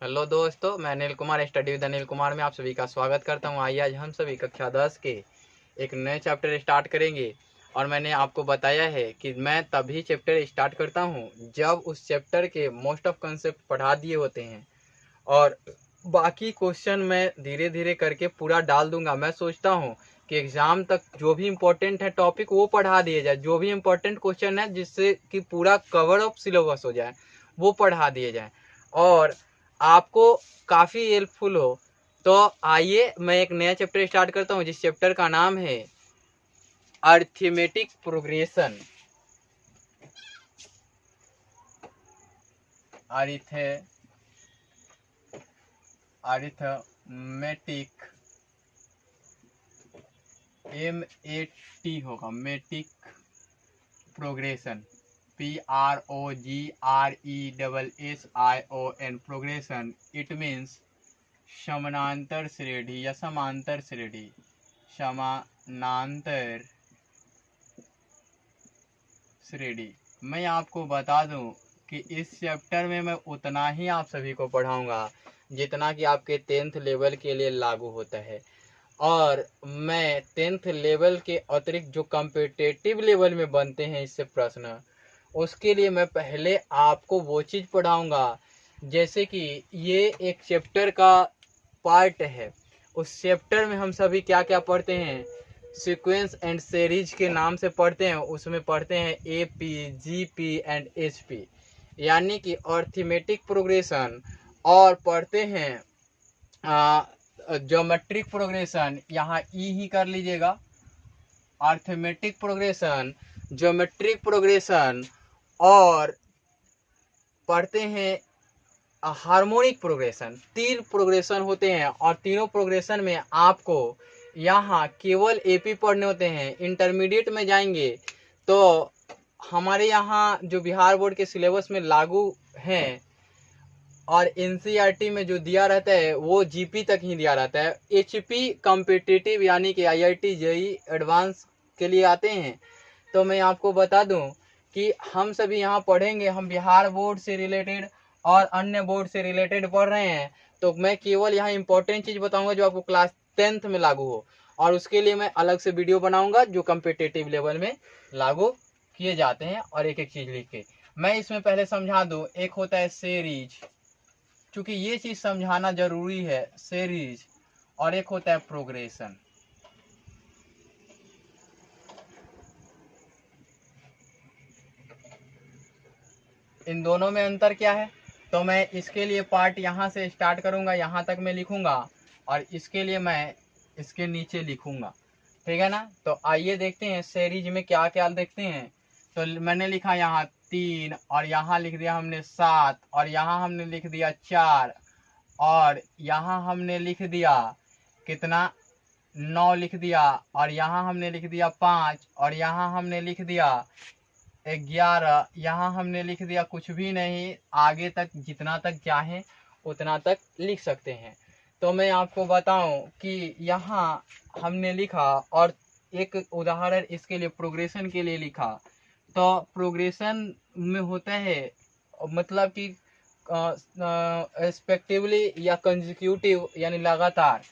Hello दोस्तों, मैं Anil Kumar study with Anil Kumar में आप सभी का स्वागत करता हूं। आइए आज हम सभी कक्षा 10 के एक नए चैप्टर स्टार्ट करेंगे। और मैंने आपको बताया है कि मैं तभी चैप्टर स्टार्ट करता हूं जब उस चैप्टर के मोस्ट ऑफ कंसेप्ट पढ़ा दिए होते हैं, और बाकी क्वेश्चन मैं धीरे धीरे करके पूरा डाल दूंगा। मैं सोचता हूं कि एग्जाम तक जो भी इम्पोर्टेंट है टॉपिक वो पढ़ा दिए जाए, जो भी इम्पोर्टेंट क्वेश्चन है जिससे कि पूरा कवर अप सिलेबस हो जाए वो पढ़ा दिए जाए और आपको काफ़ी हेल्पफुल हो। तो आइए मैं एक नया चैप्टर स्टार्ट करता हूँ जिस चैप्टर का नाम है अरिथमेटिक प्रोग्रेशन। अरिथमेटिक MAT होगा, matic progression, PROGRESSION progression. It means समानांतर श्रेणी या समांतर श्रेणी, समानांतर श्रेणी। मैं आपको बता दूं कि इस चैप्टर में मैं उतना ही आप सभी को पढ़ाऊंगा जितना कि आपके 10th लेवल के लिए लागू होता है। और मैं 10th लेवल के अतिरिक्त जो कॉम्पिटिटिव लेवल में बनते हैं इससे प्रश्न, उसके लिए मैं पहले आपको वो चीज़ पढ़ाऊंगा। जैसे कि ये एक चैप्टर का पार्ट है, उस चैप्टर में हम सभी क्या क्या पढ़ते हैं, सीक्वेंस एंड सीरीज के नाम से पढ़ते हैं। उसमें पढ़ते हैं AP, GP एंड HP, यानी कि अरिथमेटिक प्रोग्रेशन। और पढ़ते हैं ज्योमेट्रिक प्रोग्रेशन, यहाँ ई ही कर लीजिएगा, अरिथमेटिक प्रोग्रेशन, ज्योमेट्रिक प्रोग्रेशन। और पढ़ते हैं हार्मोनिक प्रोग्रेशन। 3 प्रोग्रेशन होते हैं और तीनों प्रोग्रेशन में आपको यहाँ केवल AP पढ़ने होते हैं। इंटरमीडिएट में जाएंगे तो हमारे यहाँ जो बिहार बोर्ड के सिलेबस में लागू हैं और NCERT में जो दिया रहता है वो GP तक ही दिया रहता है। HP कॉम्पिटिटिव यानी कि IIT JEE एडवांस के लिए आते हैं। तो मैं आपको बता दूं कि हम सभी यहाँ पढ़ेंगे, हम बिहार बोर्ड से रिलेटेड और अन्य बोर्ड से रिलेटेड पढ़ रहे हैं। तो मैं केवल यहाँ इंपॉर्टेंट चीज़ बताऊंगा जो आपको क्लास 10th में लागू हो, और उसके लिए मैं अलग से वीडियो बनाऊंगा जो कॉम्पिटिटिव लेवल में लागू किए जाते हैं, और एक एक चीज़ लिख के। मैं इसमें पहले समझा दूँ, एक होता है सीरीज, क्योंकि ये चीज़ समझाना जरूरी है, सीरीज। और एक होता है प्रोग्रेशन। इन दोनों में अंतर क्या है, तो मैं इसके लिए पार्ट यहाँ से स्टार्ट करूँगा, यहाँ तक मैं लिखूँगा, और इसके लिए मैं इसके नीचे लिखूँगा, ठीक है ना। तो आइए देखते हैं सीरीज में क्या क्या देखते हैं। तो मैंने लिखा यहाँ 3, और यहाँ लिख दिया हमने 7, और यहाँ हमने लिख दिया 4, और यहाँ हमने लिख दिया कितना, 9 लिख दिया, और यहाँ हमने लिख दिया 5, और यहाँ हमने लिख दिया 11, यहाँ हमने लिख दिया कुछ भी नहीं। आगे तक जितना तक चाहें उतना तक लिख सकते हैं। तो मैं आपको बताऊं कि यहाँ हमने लिखा, और एक उदाहरण इसके लिए प्रोग्रेशन के लिए लिखा। तो प्रोग्रेशन में होता है मतलब कि रिस्पेक्टिवली या कंजिक्यूटिव यानी लगातार,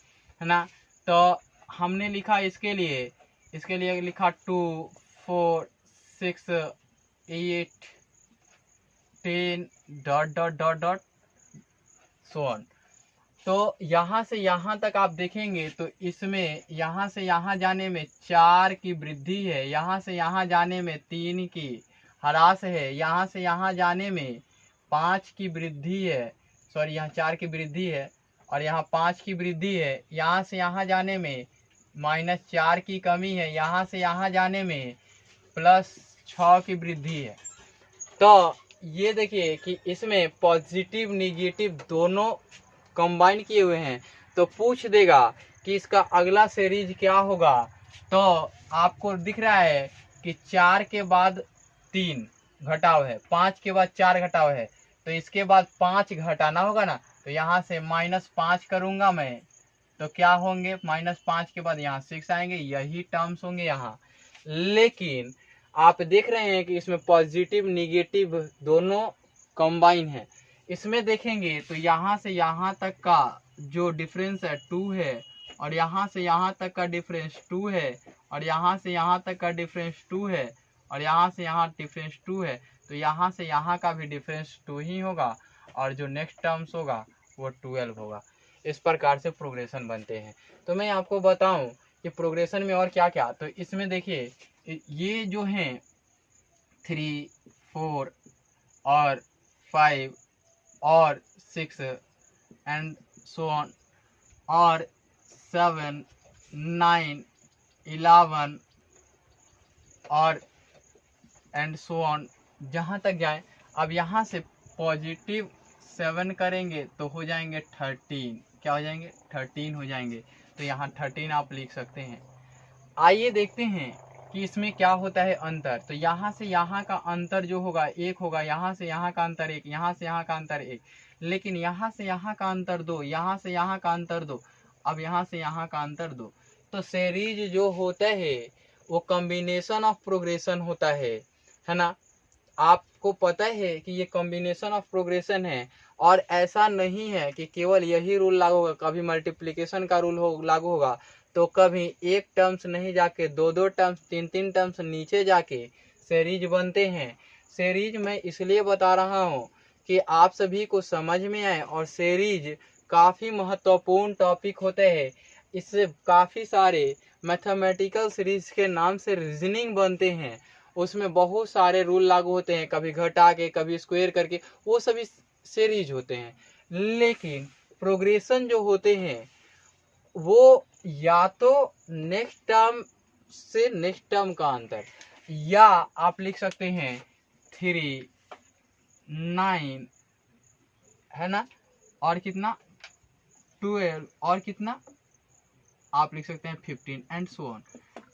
है ना। तो हमने लिखा इसके लिए लिखा 2, 4, 6, 8, 10 dot dot dot dot so on. तो यहाँ से यहाँ तक आप देखेंगे तो इसमें यहाँ से यहाँ जाने में 4 की वृद्धि है, यहाँ से यहाँ जाने में 3 की ह्रास है, यहाँ से यहाँ जाने में 5 की वृद्धि है, सॉरी यहाँ 4 की वृद्धि है और यहाँ 5 की वृद्धि है। यहाँ से यहाँ जाने में -4 की कमी है, यहाँ से यहाँ जाने में +6 की वृद्धि है। तो ये देखिए कि इसमें पॉजिटिव निगेटिव दोनों कंबाइन किए हुए हैं। तो पूछ देगा कि इसका अगला सीरीज क्या होगा, तो आपको दिख रहा है कि 4 के बाद 3 घटाव है, 5 के बाद 4 घटाव है, तो इसके बाद 5 घटाना होगा ना। तो यहाँ से -5 करूँगा मैं, तो क्या होंगे, -5 के बाद यहाँ 6 आएंगे, यही टर्म्स होंगे यहाँ। लेकिन आप देख रहे हैं कि इसमें पॉजिटिव निगेटिव दोनों कंबाइन है, इसमें देखेंगे तो यहाँ से यहाँ तक का जो डिफरेंस है 2 है, और यहाँ से यहाँ तक का डिफरेंस 2 है, और यहाँ से यहाँ तक का डिफरेंस 2 है, और यहाँ से यहाँ डिफरेंस 2 है। तो यहाँ से यहाँ का भी डिफरेंस 2 ही होगा, और जो नेक्स्ट टर्म्स होगा वो 12 होगा। इस प्रकार से प्रोग्रेशन बनते हैं। तो मैं आपको बताऊं कि प्रोग्रेशन में और क्या क्या, तो इसमें देखिए ये जो हैं 3, 4 और 5 और 6 एंड सो ऑन, और 7, 9, 11 और एंड सो ऑन जहाँ तक जाए। अब यहाँ से पॉजिटिव 7 करेंगे तो हो जाएंगे 13, क्या हो जाएंगे 13 हो जाएंगे। तो यहाँ 13 आप लिख सकते हैं। आइए देखते हैं कि इसमें क्या होता है अंतर। तो यहाँ से यहाँ का अंतर जो होगा 1 होगा, यहाँ से यहाँ का अंतर 1, यहाँ से यहाँ का अंतर 1, लेकिन यहाँ से यहाँ का अंतर 2, यहाँ से यहाँ का अंतर 2, अब यहाँ से यहाँ का अंतर 2। तो सीरीज जो होता है वो कॉम्बिनेशन ऑफ प्रोग्रेशन होता है ना। आपको पता है कि ये कॉम्बिनेशन ऑफ प्रोग्रेशन है, और ऐसा नहीं है कि केवल यही रूल लागू होगा। कभी मल्टीप्लिकेशन का रूल लागू होगा, तो कभी एक टर्म्स नहीं जाके 2-2 टर्म्स 3-3 टर्म्स नीचे जाके सीरीज बनते हैं। सीरीज मैं इसलिए बता रहा हूँ कि आप सभी को समझ में आए, और सीरीज काफ़ी महत्वपूर्ण टॉपिक होते हैं। इससे काफ़ी सारे मैथमेटिकल सीरीज के नाम से रीजनिंग बनते हैं, उसमें बहुत सारे रूल लागू होते हैं, कभी घटा के कभी स्क्वायर करके, वो सभी सीरीज होते हैं। लेकिन प्रोग्रेशन जो होते हैं वो या तो नेक्स्ट टर्म से नेक्स्ट टर्म का अंतर, या आप लिख सकते हैं 3, 9 है ना, और कितना 12, और कितना आप लिख सकते हैं 15 एंड सो ऑन।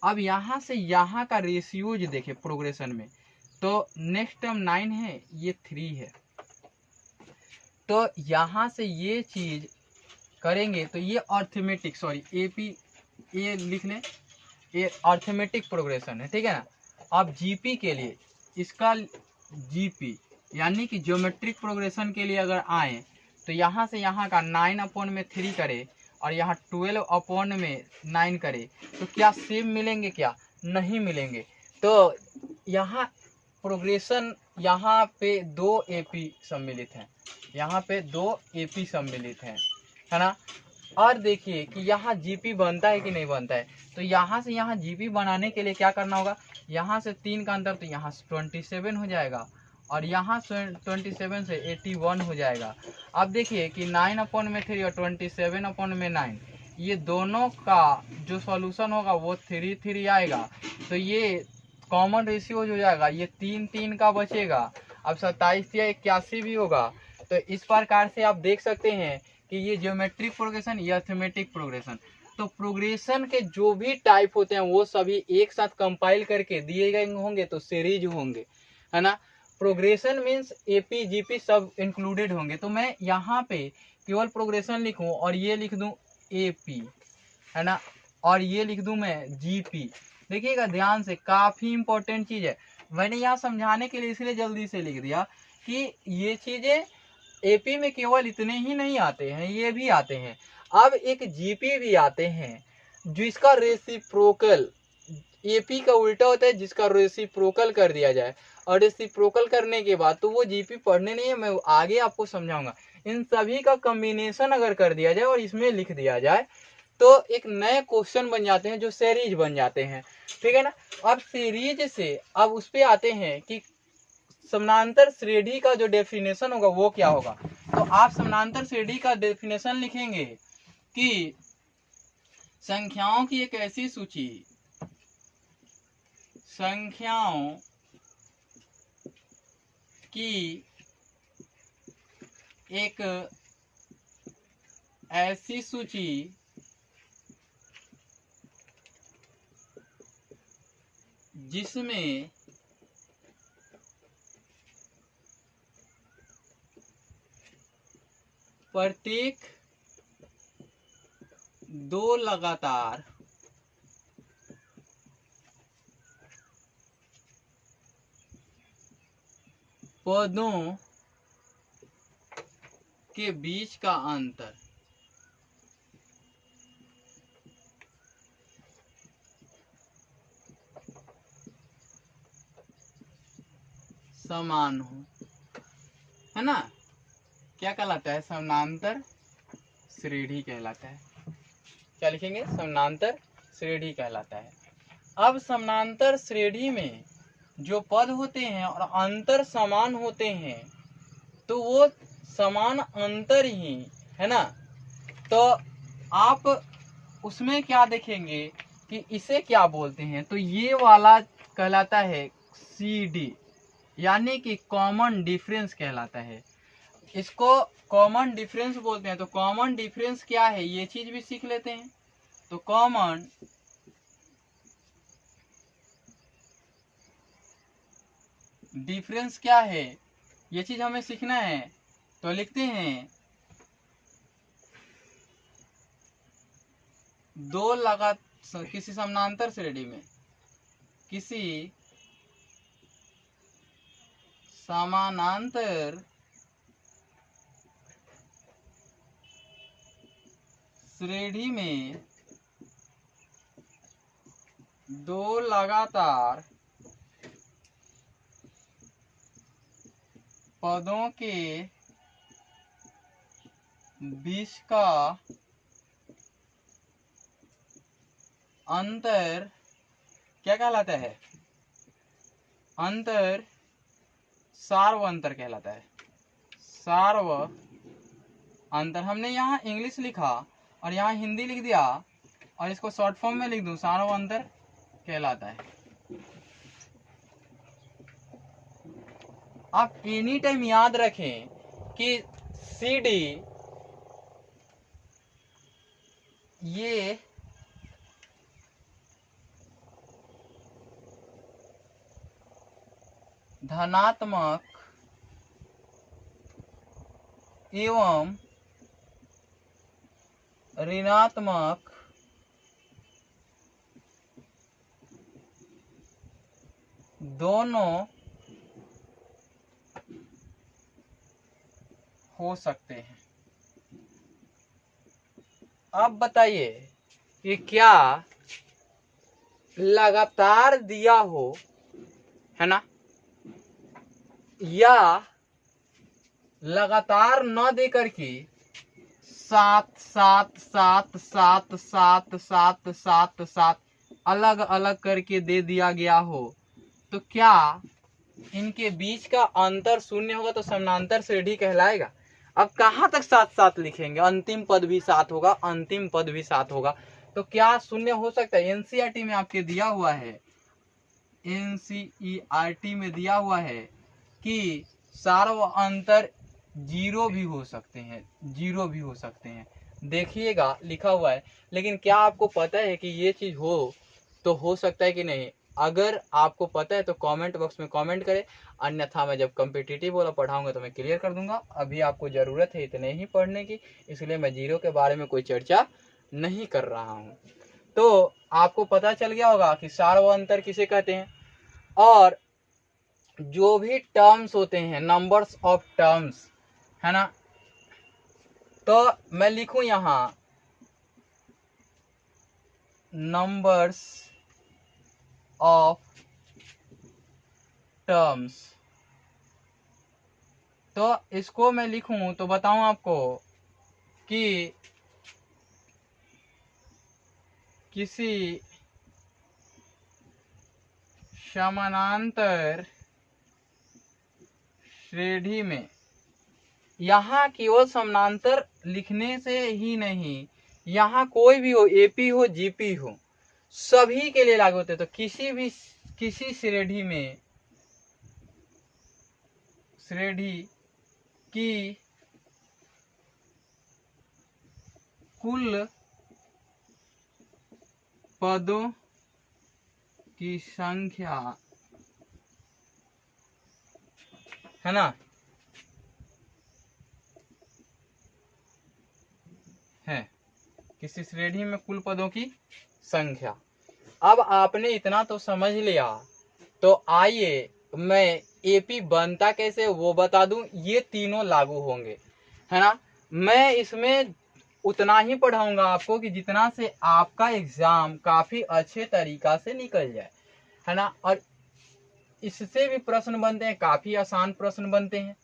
अब यहाँ से यहाँ का रेशियोज देखें प्रोग्रेशन में, तो नेक्स्ट टर्म 9 है, ये 3 है। तो यहाँ से ये चीज करेंगे तो ये अर्थमेटिक, सॉरी एपी ये लिख लें, ये अर्थमेटिक प्रोग्रेशन है, ठीक है ना। अब जीपी के लिए इसका जीपी यानी कि ज्योमेट्रिक प्रोग्रेशन के लिए अगर आए तो यहाँ से यहाँ का 9/3 करे, और यहाँ 12/9 करे, तो क्या सेम मिलेंगे? क्या नहीं मिलेंगे। तो यहाँ प्रोग्रेशन यहाँ पे 2 एपी सम्मिलित हैं, यहाँ पे 2 एपी सम्मिलित हैं, है ना। और देखिए कि यहाँ जीपी बनता है कि नहीं बनता है। तो यहाँ से यहाँ जीपी बनाने के लिए क्या करना होगा, यहाँ से 3 का अंतर, तो यहाँ से 27 हो जाएगा, और यहाँ से 27 से 81 हो जाएगा। अब देखिए कि 9/3 और 27/9 ये दोनों का जो सॉल्यूशन होगा वो 3 आएगा। तो ये कॉमन रेशियो हो जाएगा, ये 3 का बचेगा। अब 27 या 81 भी होगा। तो इस प्रकार से आप देख सकते हैं कि ये ज्योमेट्रिक प्रोग्रेशन, ये अर्थमेटिक प्रोग्रेशन। तो प्रोग्रेशन के जो भी टाइप होते हैं वो सभी एक साथ कंपाइल करके दिए गए होंगे तो सीरीज होंगे, है ना। प्रोग्रेशन मीन्स एपी जीपी सब इंक्लूडेड होंगे। तो मैं यहाँ पे केवल प्रोग्रेशन लिखूं और ये लिख दूं एपी, है ना, और ये लिख दूं मैं जीपी। देखिएगा ध्यान से, काफी इंपॉर्टेंट चीज है। मैंने यहाँ समझाने के लिए इसलिए जल्दी से लिख दिया कि ये चीजें एपी में केवल इतने ही नहीं आते हैं, ये भी आते हैं। अब एक जीपी भी आते हैं जिसका रेसिप्रोकल, एपी का उल्टा होता है जिसका रेसिप्रोकल कर दिया जाए, और रेसिप्रोकल करने के बाद तो वो जीपी पढ़ने नहीं है, मैं आगे आपको समझाऊंगा। इन सभी का कॉम्बिनेशन अगर कर दिया जाए और इसमें लिख दिया जाए तो एक नए क्वेश्चन बन जाते हैं जो सीरीज बन जाते हैं, ठीक है ना। अब सीरीज से अब उस पे आते हैं कि समानांतर श्रेणी का जो डेफिनेशन होगा वो क्या होगा। तो आप समानांतर श्रेणी का डेफिनेशन लिखेंगे कि संख्याओं की एक ऐसी सूची, संख्याओं की एक ऐसी सूची जिसमें प्रत्येक 2 लगातार पदों के बीच का अंतर समान हो, है ना, क्या कहलाता है? समानांतर श्रेणी कहलाता है। क्या लिखेंगे? समानांतर श्रेणी कहलाता है। अब समानांतर श्रेणी में जो पद होते हैं और अंतर समान होते हैं तो वो समान अंतर ही है ना। तो आप उसमें क्या देखेंगे कि इसे क्या बोलते हैं, तो ये वाला कहलाता है CD, यानी कि कॉमन डिफरेंस कहलाता है। इसको कॉमन डिफरेंस बोलते हैं। तो कॉमन डिफरेंस क्या है, ये चीज भी सीख लेते हैं। तो कॉमन डिफरेंस क्या है, ये चीज हमें सीखना है। तो लिखते हैं दो लगातार किसी समानांतर श्रेणी में, किसी समानांतर श्रेणी में दो लगातार पदों के बीच का अंतर क्या कहलाता है? अंतर सार्व अंतर कहलाता है। सार्व अंतर। हमने यहाँ इंग्लिश लिखा और यहाँ हिंदी लिख दिया और इसको शॉर्ट फॉर्म में लिख दूं, सार्व अंतर कहलाता है। आप एनी टाइम याद रखें कि CD ये धनात्मक एवं ऋणात्मक दोनों हो सकते हैं। अब बताइए कि क्या लगातार दिया हो, है ना, या लगातार न दे करके 7 7 7 7 7 7 7 7 अलग अलग करके दे दिया गया हो, तो क्या इनके बीच का अंतर शून्य होगा तो समानांतर श्रेणी कहलाएगा। अब कहां तक 7 7 लिखेंगे, अंतिम पद भी 7 होगा, अंतिम पद भी 7 होगा, तो क्या शून्य हो सकता है? NCERT में आपके दिया हुआ है, NCERT में दिया हुआ है कि सार्व अंतर 0 भी हो सकते हैं, 0 भी हो सकते हैं। देखिएगा लिखा हुआ है। लेकिन क्या आपको पता है कि ये चीज हो तो हो सकता है कि नहीं? अगर आपको पता है तो कमेंट बॉक्स में कमेंट करें, अन्यथा मैं जब कॉम्पिटिटिव वाला पढ़ाऊंगा तो मैं क्लियर कर दूंगा। अभी आपको जरूरत है इतने ही पढ़ने की, इसलिए मैं 0 के बारे में कोई चर्चा नहीं कर रहा हूँ। तो आपको पता चल गया होगा कि सार्व अंतर किसे कहते हैं। और जो भी टर्म्स होते हैं, नंबर्स ऑफ टर्म्स, है ना, तो मैं लिखूं यहां नंबर्स ऑफ टर्म्स, तो इसको मैं लिखूं तो बताऊं आपको कि किसी समानांतर श्रेणी में, यहाँ केवल समानांतर लिखने से ही नहीं, यहाँ कोई भी हो, AP हो, GP हो, सभी के लिए लागू होते हैं। तो किसी श्रेणी में, श्रेणी की कुल पदों की संख्या, है ना, है किसी श्रेणी में कुल पदों की संख्या। अब आपने इतना तो समझ लिया, तो आइए मैं AP बनता कैसे वो बता दूं। ये तीनों लागू होंगे, है ना। मैं इसमें उतना ही पढ़ाऊंगा आपको कि जितना से आपका एग्जाम काफी अच्छे तरीका से निकल जाए, है ना। और इससे भी प्रश्न बनते हैं, काफी आसान प्रश्न बनते हैं।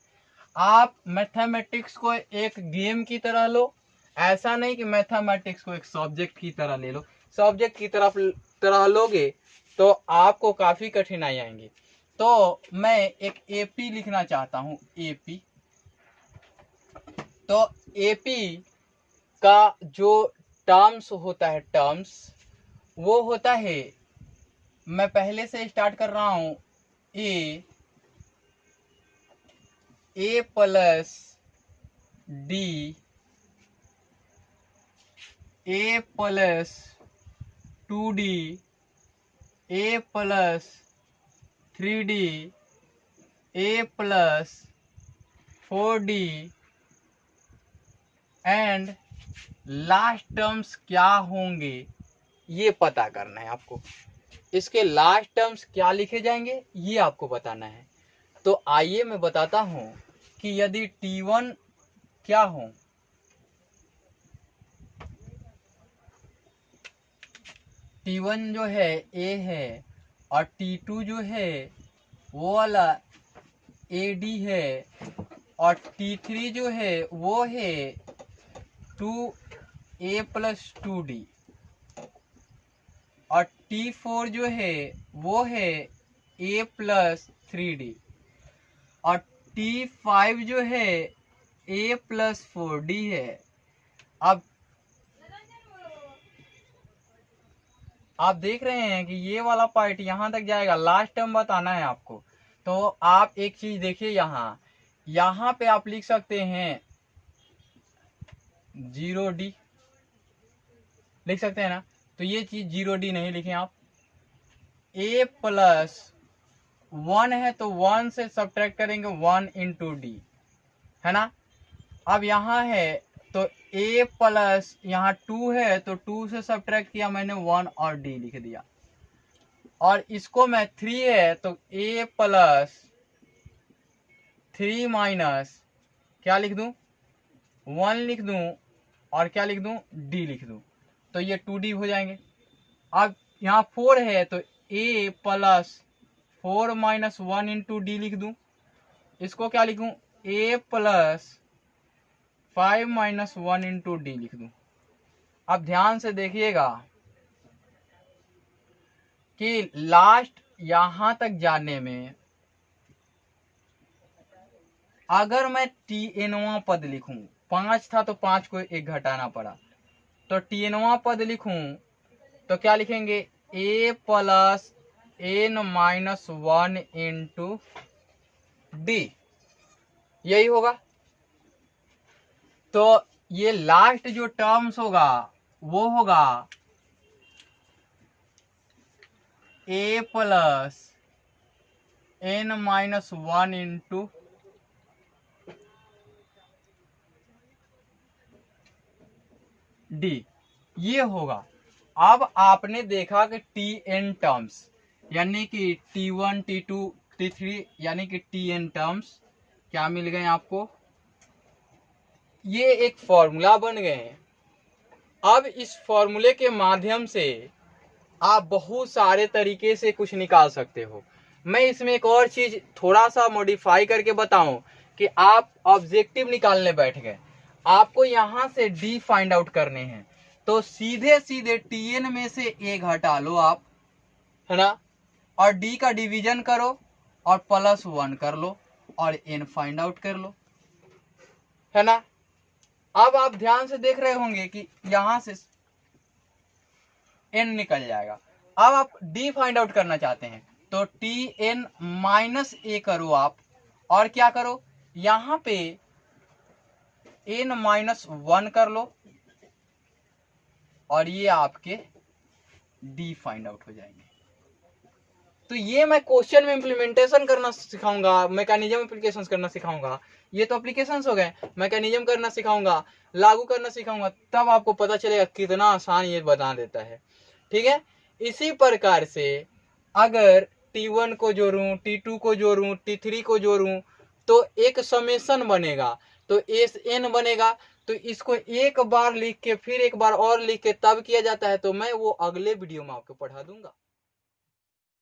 आप मैथमेटिक्स को एक गेम की तरह लो, ऐसा नहीं कि मैथमेटिक्स को एक सब्जेक्ट की तरह ले लो। सब्जेक्ट की तरह लोगे तो आपको काफी कठिनाई आएंगी। तो मैं एक एपी लिखना चाहता हूं, एपी। तो एपी का जो टर्म्स होता है, टर्म्स वो होता है, मैं पहले से स्टार्ट कर रहा हूं, A plus D, A plus 2d, A plus 3d, A plus 4d and last terms क्या होंगे ये पता करना है आपको। इसके लास्ट टर्म्स क्या लिखे जाएंगे ये आपको बताना है। तो आइए मैं बताता हूं कि यदि T1 क्या हो, T1 जो है A है और T2 जो है वो वाला AD है और T3 जो है वो है 2A प्लस 2D और T4 जो है वो है A प्लस 3D और T5 जो है A प्लस 4D है। अब आप देख रहे हैं कि ये वाला पार्ट यहां तक जाएगा, लास्ट टर्म बताना है आपको। तो आप एक चीज देखिए, यहां पे आप लिख सकते हैं 0D, लिख सकते हैं ना। तो ये चीज 0D नहीं लिखें आप। A प्लस 1 है तो 1 से सब्ट्रैक्ट करेंगे 1 इंटू डी, है ना। अब यहाँ है तो A प्लस यहाँ 2 है तो 2 से सब्ट्रैक्ट किया मैंने 1 और D लिख दिया। और इसको मैं 3 है तो A प्लस 3 माइनस क्या लिख दूं, 1 लिख दूं और क्या लिख दूं, D लिख दूं। तो ये 2D हो जाएंगे। अब यहाँ 4 है तो A plus 4 minus 1 into D लिख दूं। इसको क्या लिखूं, A plus 5 minus 1 into D लिख दूं। अब ध्यान से देखिएगा कि लास्ट यहां तक जाने में अगर मैं TNवां पद लिखूं, 5 था तो 5 को एक घटाना पड़ा, तो TNवां पद लिखूं तो क्या लिखेंगे, A plus n minus 1 into D, यही होगा। तो ये लास्ट जो टर्म्स होगा वो होगा A plus n minus 1 into D, ये होगा। अब आपने देखा कि Tn टर्म्स यानी कि T1 T2 T3 यानी कि Tn टर्म्स क्या मिल गए आपको, ये एक फॉर्मूला बन गए हैं। अब इस फॉर्मूले के माध्यम से आप बहुत सारे तरीके से कुछ निकाल सकते हो। मैं इसमें एक और चीज थोड़ा सा मॉडिफाई करके बताऊं कि आप ऑब्जेक्टिव निकालने बैठ गए, आपको यहां से डी फाइंड आउट करने हैं, तो सीधे सीधे Tn में से ए घटा लो आप, है ना, और डी का डिवीजन करो और प्लस 1 कर लो और n फाइंड आउट कर लो, है ना। अब आप ध्यान से देख रहे होंगे कि यहां से n निकल जाएगा। अब आप d फाइंड आउट करना चाहते हैं तो Tn माइनस ए करो आप, और क्या करो, यहां पे n माइनस 1 कर लो और ये आपके d फाइंड आउट हो जाएंगे। तो ये मैं क्वेश्चन में इंप्लीमेंटेशन करना सिखाऊंगा, मैकेनिज्म एप्लीकेशन करना सिखाऊंगा। ये तो एप्लीकेशंस हो गए, मैकेनिज्म करना सिखाऊंगा, लागू करना सिखाऊंगा, तब आपको पता चलेगा कितना आसान ये बता देता है। ठीक है, इसी प्रकार से अगर T1 को जोड़ूं, T2 को जोड़ूं, T3 को जोड़ूं तो एक समेशन बनेगा तो एस एन बनेगा। तो इसको एक बार लिख के फिर एक बार और लिख के तब किया जाता है, तो मैं वो अगले वीडियो में आपको पढ़ा दूंगा।